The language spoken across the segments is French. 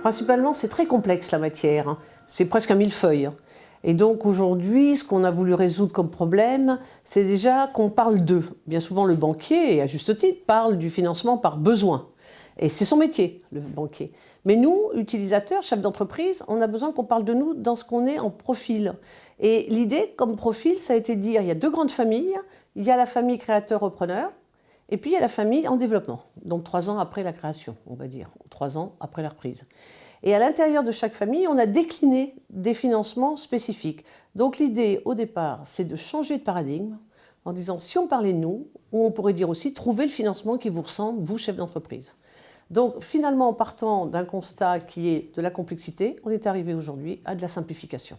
Principalement, c'est très complexe la matière, hein. C'est presque un millefeuille, hein. Et donc aujourd'hui, ce qu'on a voulu résoudre comme problème, c'est déjà qu'on parle d'eux. Bien souvent, le banquier, et à juste titre, parle du financement par besoin. Et c'est son métier, le banquier. Mais nous, utilisateurs, chefs d'entreprise, on a besoin qu'on parle de nous dans ce qu'on est en profil. Et l'idée, comme profil, ça a été de dire, il y a deux grandes familles. Il y a la famille créateur-repreneur, et puis il y a la famille en développement. Donc 3 ans après la création, on va dire, ou 3 ans après la reprise. Et à l'intérieur de chaque famille, on a décliné des financements spécifiques. Donc l'idée, au départ, c'est de changer de paradigme en disant, si on parlait de nous, ou on pourrait dire aussi, trouvez le financement qui vous ressemble, vous, chef d'entreprise. Donc finalement, en partant d'un constat qui est de la complexité, on est arrivé aujourd'hui à de la simplification.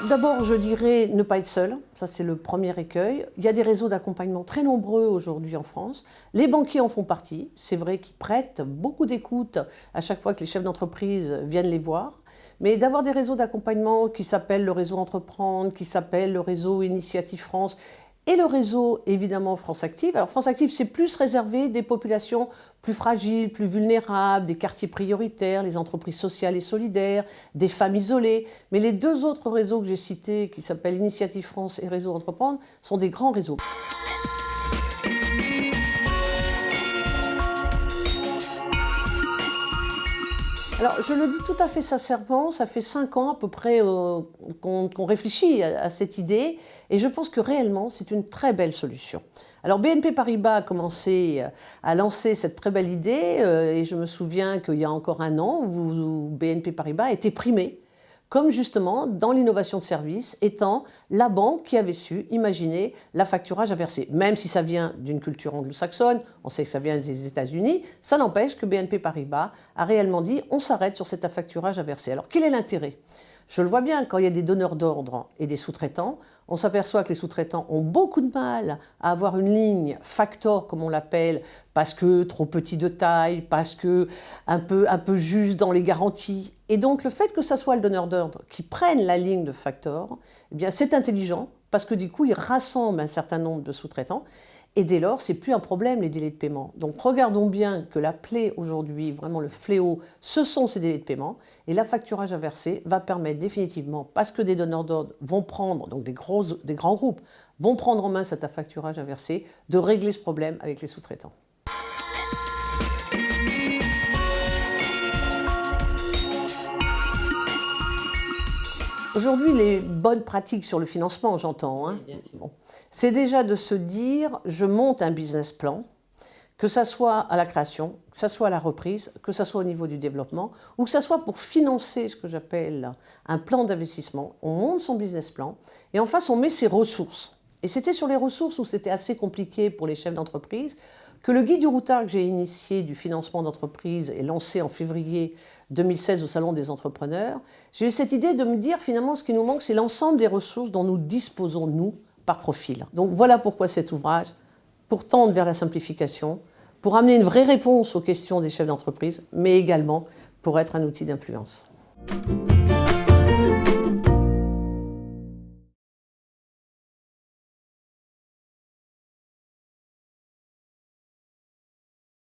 D'abord, je dirais ne pas être seul, ça c'est le premier écueil. Il y a des réseaux d'accompagnement très nombreux aujourd'hui en France. Les banquiers en font partie, c'est vrai qu'ils prêtent beaucoup d'écoute à chaque fois que les chefs d'entreprise viennent les voir. Mais d'avoir des réseaux d'accompagnement qui s'appellent le réseau Entreprendre, qui s'appelle le réseau Initiative France, et le réseau, évidemment, France Active. Alors, France Active, c'est plus réservé des populations plus fragiles, plus vulnérables, des quartiers prioritaires, les entreprises sociales et solidaires, des femmes isolées. Mais les deux autres réseaux que j'ai cités, qui s'appellent Initiative France et Réseau Entreprendre, sont des grands réseaux. Alors, je le dis tout à fait sincèrement, ça fait 5 ans à peu près qu'on réfléchit à cette idée et je pense que réellement, c'est une très belle solution. Alors, BNP Paribas a commencé à lancer cette très belle idée et je me souviens qu'il y a encore 1 an, où BNP Paribas a été primé comme justement dans l'innovation de service, étant la banque qui avait su imaginer l'affacturage inversé. Même si ça vient d'une culture anglo-saxonne, on sait que ça vient des États-Unis, ça n'empêche que BNP Paribas a réellement dit on s'arrête sur cet affacturage inversé. Alors quel est l'intérêt ? Je le vois bien, quand il y a des donneurs d'ordre et des sous-traitants, on s'aperçoit que les sous-traitants ont beaucoup de mal à avoir une ligne factor, comme on l'appelle, parce que trop petit de taille, parce que un peu juste dans les garanties. Et donc le fait que ce soit le donneur d'ordre qui prenne la ligne de factor, eh bien c'est intelligent, parce que du coup il rassemble un certain nombre de sous-traitants. Et dès lors, ce n'est plus un problème, les délais de paiement. Donc regardons bien que la plaie aujourd'hui, vraiment le fléau, ce sont ces délais de paiement. Et l'affacturage inversé va permettre définitivement, parce que des donneurs d'ordre vont prendre, donc des grands groupes, vont prendre en main cet affacturage inversé, de régler ce problème avec les sous-traitants. Aujourd'hui, les bonnes pratiques sur le financement, j'entends, hein. Bon. C'est déjà de se dire, je monte un business plan, que ça soit à la création, que ça soit à la reprise, que ça soit au niveau du développement, ou que ça soit pour financer ce que j'appelle un plan d'investissement. On monte son business plan et en face, on met ses ressources. Et c'était sur les ressources où c'était assez compliqué pour les chefs d'entreprise que le guide du routard que j'ai initié du financement d'entreprise et lancé en février 2016 au Salon des entrepreneurs, j'ai eu cette idée de me dire finalement ce qui nous manque, c'est l'ensemble des ressources dont nous disposons, nous, par profil. Donc voilà pourquoi cet ouvrage, pour tendre vers la simplification, pour amener une vraie réponse aux questions des chefs d'entreprise, mais également pour être un outil d'influence.